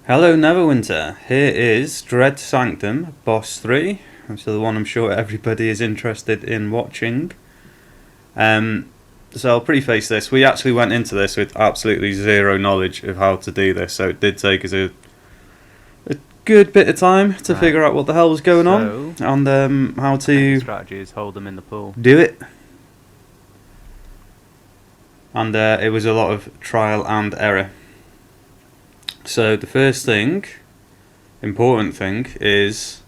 Hello Neverwinter, here is Sanctum, Boss 3, so the one I'm sure everybody is interested in watching. So I'll preface this, we actually went into this with absolutely zero knowledge of how to do this, so it did take us a good bit of time to figure out what the hell was going on, and how to strategy is hold them in the pool. Do it. And it was a lot of trial and error. So the first thing, important thing, is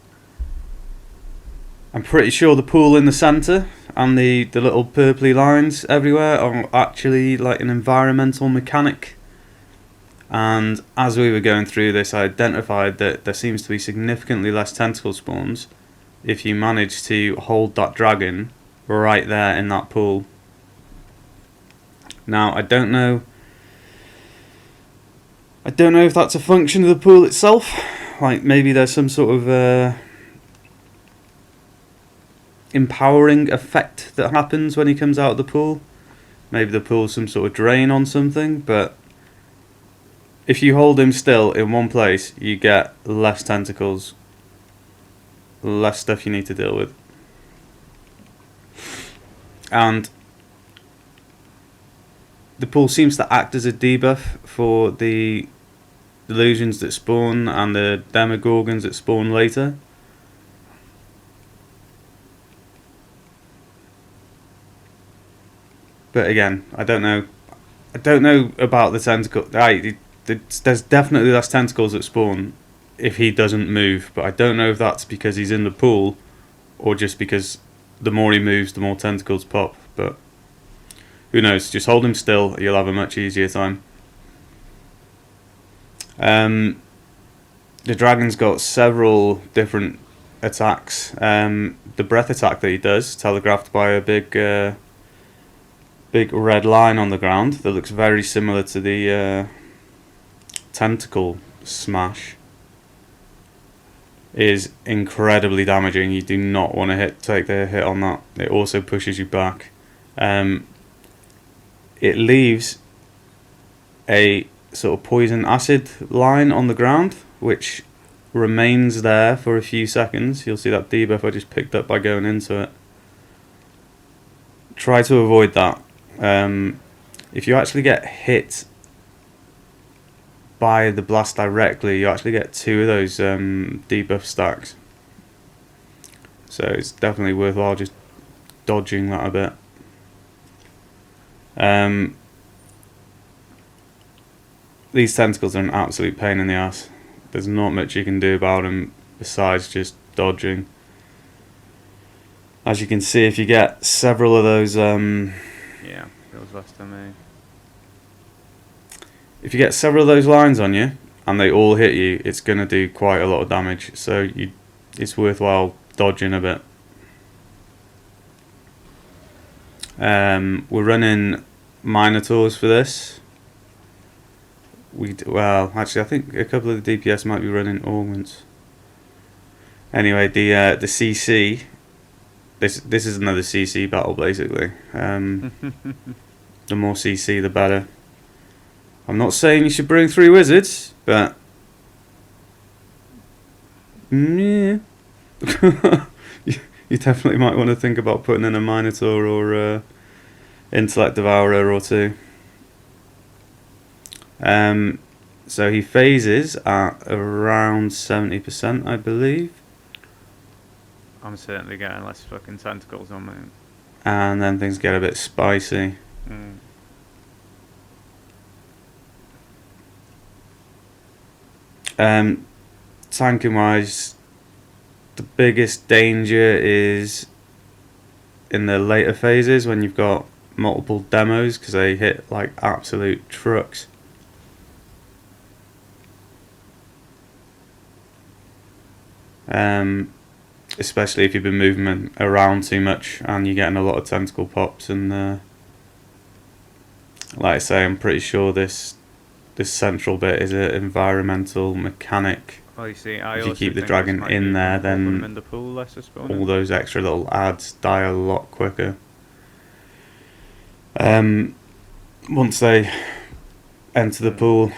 I'm pretty sure the pool in the centre and the little purpley lines everywhere are actually like an environmental mechanic. And as we were going through this, I identified that there seems to be significantly less tentacle spawns if you manage to hold that dragon right there in that pool. Now, I don't know if that's a function of the pool itself. Like, maybe there's some sort of empowering effect that happens when he comes out of the pool. Maybe the pool's some sort of drain on something, but if you hold him still in one place, you get less tentacles, less stuff you need to deal with. And the pool seems to act as a debuff for the illusions that spawn and the demogorgons that spawn later. But again, I don't know about the tentacle. There's definitely less tentacles that spawn if he doesn't move, but I don't know if that's because he's in the pool or just because the more he moves, the more tentacles pop. But who knows? Just hold him still, you'll have a much easier time. The dragon's got several different attacks. The breath attack that he does, telegraphed by a big red line on the ground that looks very similar to the tentacle smash, is incredibly damaging. You do not want to take the hit on that. It also pushes you back. It leaves a sort of poison acid line on the ground, which remains there for a few seconds. You'll see that debuff I just picked up by going into it. Try to avoid that. If you actually get hit by the blast directly, you actually get 2 of those debuff stacks. So it's definitely worthwhile just dodging that a bit. These tentacles are an absolute pain in the ass. There's not much you can do about them besides just dodging. As you can see, if you get several of those yeah, it was less than me. If you get several of those lines on you and they all hit you, it's going to do quite a lot of damage. So it's worthwhile dodging a bit. We're running Minotaurs for this. Well, actually, I think a couple of the DPS might be running Augments. Anyway, the CC. This is another CC battle, basically. The more CC, the better. I'm not saying you should bring 3 wizards, but yeah. You definitely might want to think about putting in a Minotaur or Intellect Devourer or 2. So he phases at around 70%, I believe. I'm certainly getting less fucking tentacles on me. And then things get a bit spicy. Tanking wise, the biggest danger is in the later phases when you've got multiple demos, because they hit like absolute trucks. Especially if you've been moving around too much and you're getting a lot of tentacle pops. And like I say, I'm pretty sure this central bit is an environmental mechanic. Well, you see, if you keep the dragon in there, then in the pool, all those extra little ads die a lot quicker. Once they enter the pool,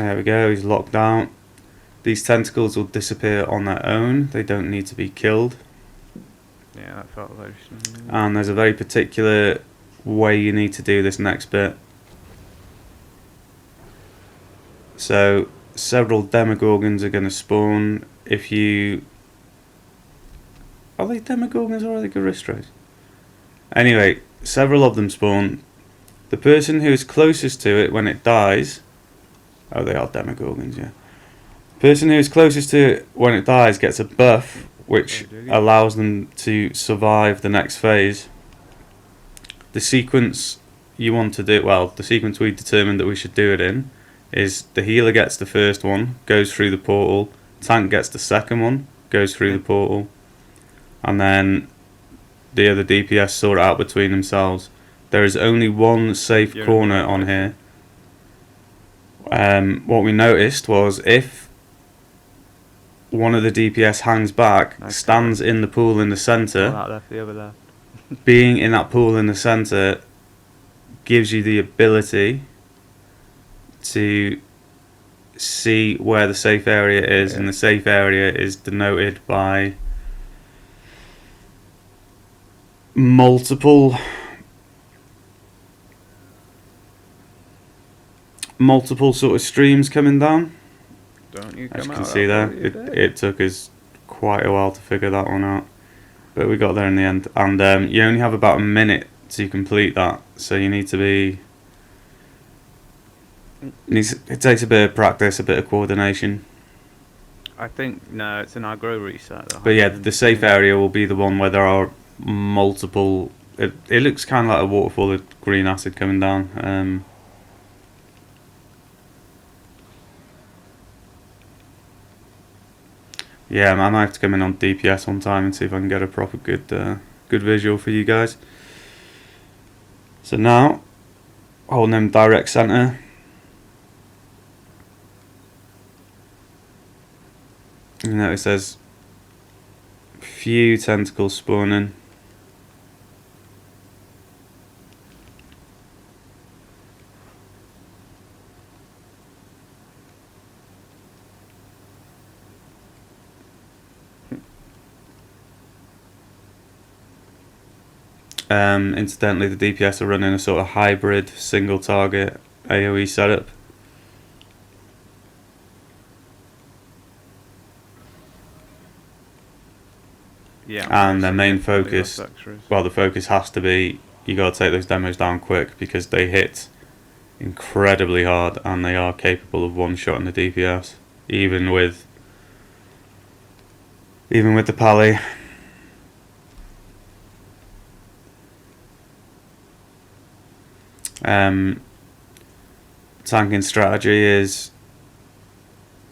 There we go, he's locked out. These tentacles will disappear on their own, they don't need to be killed. Yeah, that felt lotion. And there's a very particular way you need to do this next bit. So several Demogorgons are going to spawn if you... Are they Demogorgons or are they Garistros? Anyway, several of them spawn. The person who is closest to it when it dies... Oh, they are Demogorgons, yeah. The person who is closest to it when it dies gets a buff, which allows them to survive the next phase. The sequence you want to do... Well, the sequence we determined that we should do it in is the healer gets the first one, goes through the portal, tank gets the second one, goes through the portal, and then the other DPS sort it out between themselves. There is only one safe corner on here. What we noticed was if one of the DPS hangs back, stands in the pool in the centre, the other left. being in that pool in the centre gives you the ability to see where the safe area is, and the safe area is denoted by multiple sort of streams coming down. Don't you As come you can out see there, that it took us quite a while to figure that one out, but we got there in the end. And you only have about a minute to complete that, so you need to be... It takes a bit of practice, a bit of coordination. I think, no, it's an aggro reset. But yeah, the safe area will be the one where there are multiple... It looks kind of like a waterfall of green acid coming down. Yeah, man, I might have to come in on DPS one time and see if I can get a proper good visual for you guys. So now, holding them direct center. You notice there's few tentacles spawning. Incidentally, the DPS are running a sort of hybrid single target AoE setup. Yeah, and their main focus, well, the focus has to be, you got to take those demos down quick because they hit incredibly hard and they are capable of one-shotting the DPS, even with the pally. Tanking strategy is,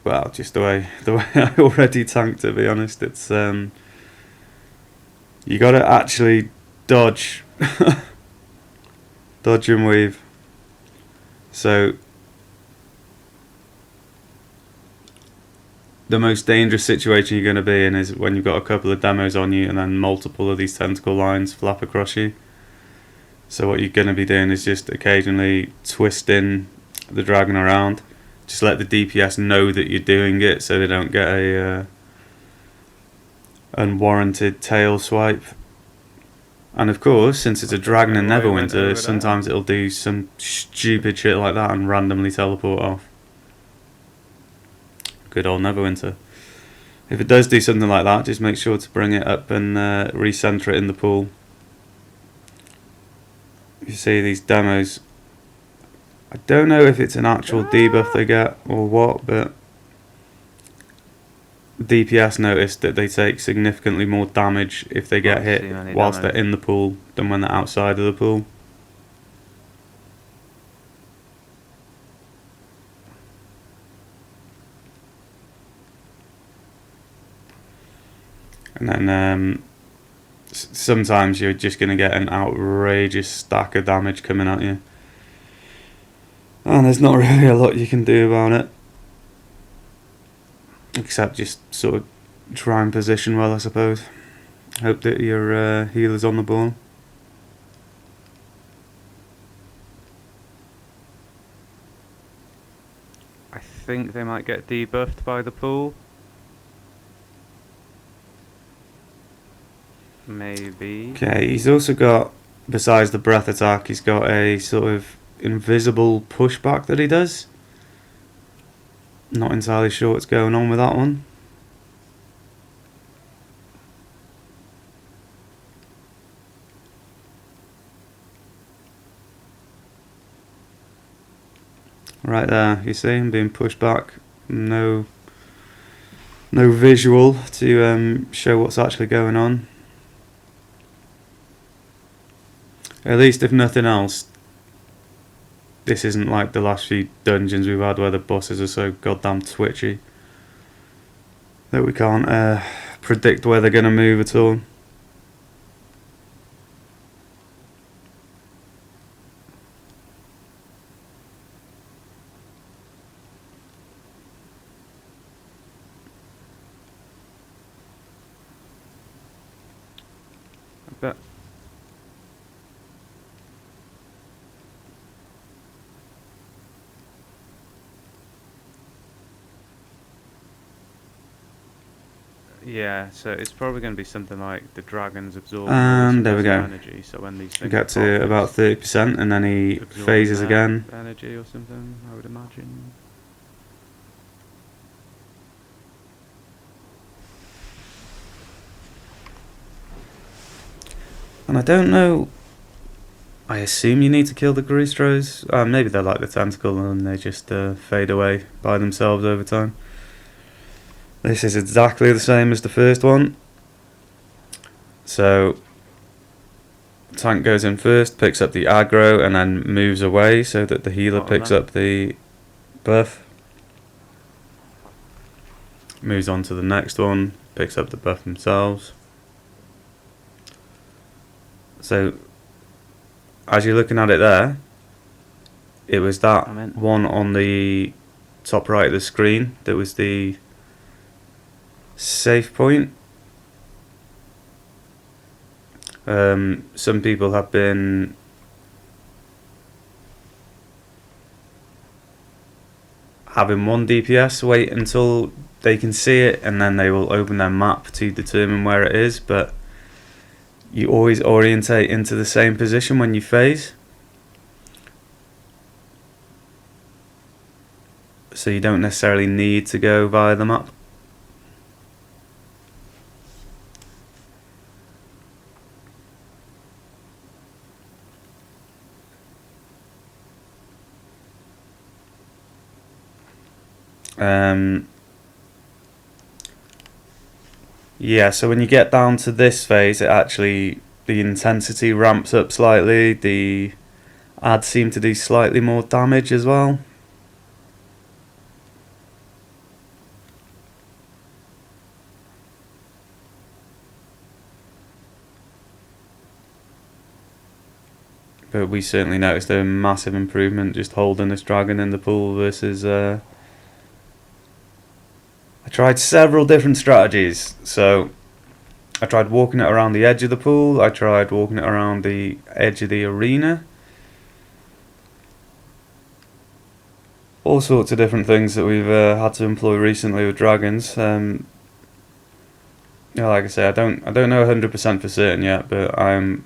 well, just the way I already tank, to be honest. It's you got to actually dodge and weave. So the most dangerous situation you're going to be in is when you've got a couple of demos on you and then multiple of these tentacle lines flap across you. So what you're going to be doing is just occasionally twisting the dragon around. Just let the DPS know that you're doing it so they don't get a unwarranted tail swipe. And of course, since it's a dragon in Neverwinter, sometimes it'll do some stupid shit like that and randomly teleport off. Good old Neverwinter. If it does do something like that, just make sure to bring it up and recenter it in the pool. You see these demos, I don't know if it's an actual debuff they get or what, but DPS noticed that they take significantly more damage if they get hit whilst they're in the pool than when they're outside of the pool. And then sometimes you're just going to get an outrageous stack of damage coming at you. And there's not really a lot you can do about it. Except just sort of try and position well, I suppose. Hope that your healer's on the ball. I think they might get debuffed by the pool. Maybe. Okay, he's also got, besides the breath attack, he's got a sort of invisible pushback that he does. Not entirely sure what's going on with that one. Right there, you see him being pushed back. No visual to show what's actually going on. At least, if nothing else, this isn't like the last few dungeons we've had where the bosses are so goddamn twitchy that we can't predict where they're going to move at all. But yeah, so it's probably going to be something like the dragons absorb And there we go. energy. So when these We things get to about 30% and then he absorb phases their again. energy or something, I would imagine. And I don't know. I assume you need to kill the Garistros. Maybe they're like the tentacle and they just fade away by themselves over time. This is exactly the same as the first one. So, tank goes in first, picks up the aggro, and then moves away so that the healer picks up the buff. Moves on to the next one, picks up the buff themselves. So, as you're looking at it there, it was that one on the top right of the screen that was the save point. Some people have been having one DPS wait until they can see it and then they will open their map to determine where it is, but you always orientate into the same position when you phase, so you don't necessarily need to go via the map. Yeah, so when you get down to this phase, it actually, the intensity ramps up slightly, the ads seem to do slightly more damage as well. But we certainly noticed a massive improvement just holding this dragon in the pool versus I tried several different strategies. So I tried walking it around the edge of the pool, I tried walking it around the edge of the arena. All sorts of different things that we've had to employ recently with dragons. Like I say, I don't know 100% for certain yet, but I'm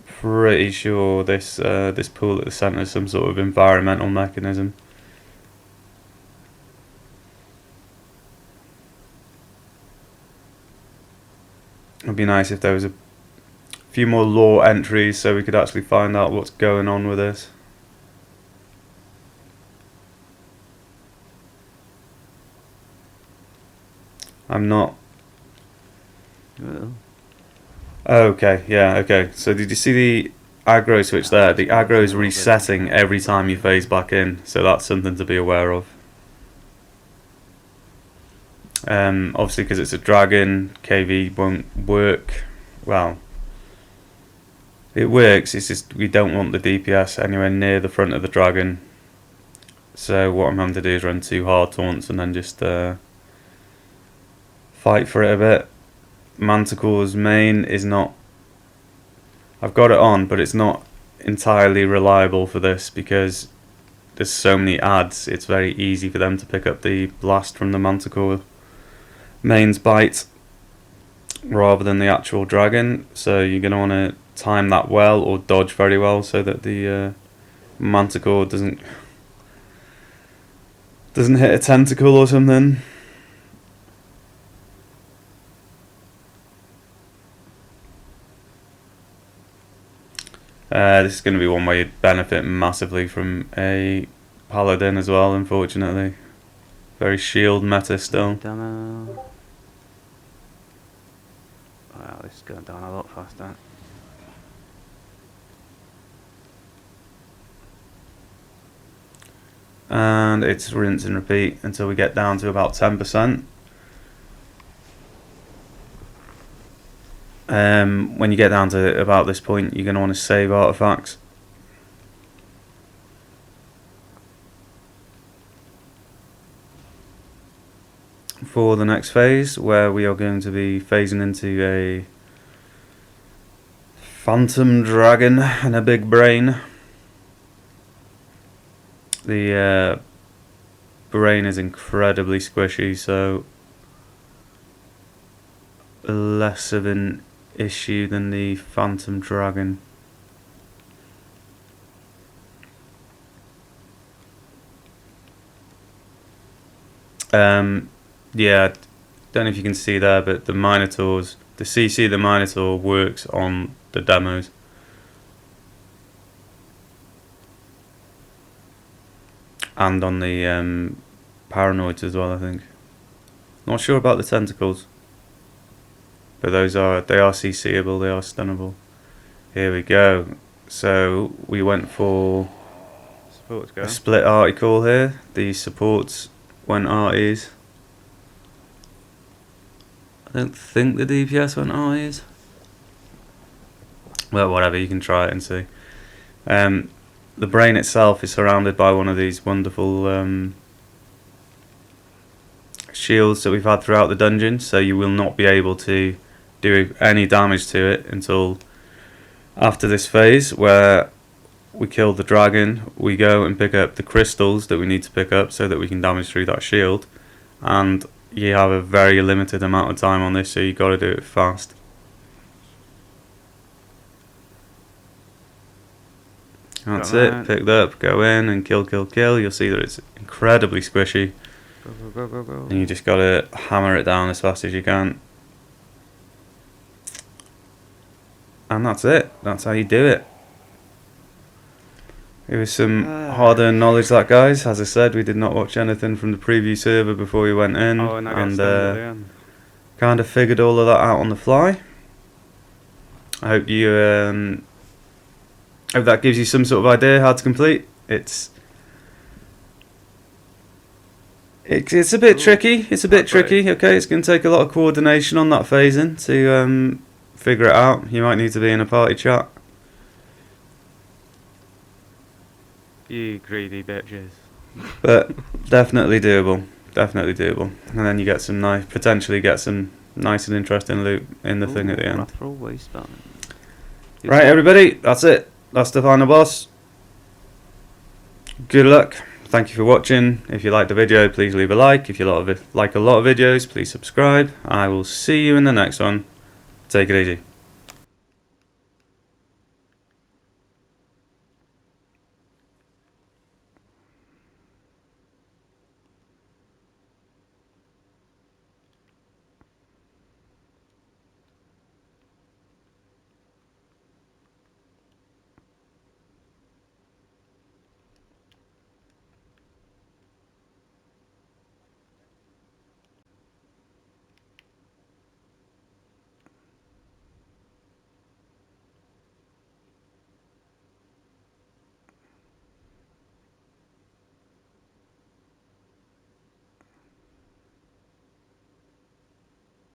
pretty sure this this pool at the centre is some sort of environmental mechanism. It'd be nice if there was a few more lore entries so we could actually find out what's going on with this. I'm not. Okay, yeah, okay. So did you see the aggro switch there? The aggro is resetting every time you phase back in, so that's something to be aware of. Obviously, because it's a dragon, KV won't work. Well, it works, it's just we don't want the DPS anywhere near the front of the dragon. So what I'm having to do is run 2 hard taunts and then just fight for it a bit. Manticore's main is not... I've got it on, but it's not entirely reliable for this because there's so many adds, it's very easy for them to pick up the blast from the Manticore main's bite rather than the actual dragon. So you're going to want to time that well, or dodge very well, so that the Manticore doesn't hit a tentacle or something. This is going to be one where you benefit massively from a paladin as well, unfortunately. Very shield meta still. Demo. Wow, this is going down a lot faster. And it's rinse and repeat until we get down to about 10%. When you get down to about this point, you're going to want to save artifacts. For the next phase, where we are going to be phasing into a phantom dragon and a big brain. The brain is incredibly squishy, so less of an issue than the phantom dragon. Yeah, don't know if you can see there, but the Minotaurs, the CC of the Minotaur works on the demos. And on the paranoids as well, I think. Not sure about the tentacles, but they are CCable, they are stunnable. Here we go. So we went for a split article here. The supports went arties. I don't think the DPS went arties. Well, whatever, you can try it and see. The brain itself is surrounded by one of these wonderful shields that we've had throughout the dungeon, so you will not be able to do any damage to it until after this phase, where we kill the dragon. We go and pick up the crystals that we need to pick up so that we can damage through that shield, and you have a very limited amount of time on this, so you've got to do it fast. That's it, picked up, go in and kill. You'll see that it's incredibly squishy. Go. And you just got to hammer it down as fast as you can. And that's it, that's how you do it. It was some hard-earned knowledge, that, guys. As I said, we did not watch anything from the preview server before we went in, and kind of figured all of that out on the fly. I hope you hope that gives you some sort of idea how to complete. It's a bit tricky. It's a bit tricky. Okay, it's going to take a lot of coordination on that phasing to figure it out. You might need to be in a party chat. You greedy bitches. But definitely doable. Definitely doable. And then you get some potentially get some nice and interesting loot in the thing at the end. Right, everybody, that's it. That's the final boss. Good luck. Thank you for watching. If you liked the video, please leave a like. If you like a lot of videos, please subscribe. I will see you in the next one. Take it easy.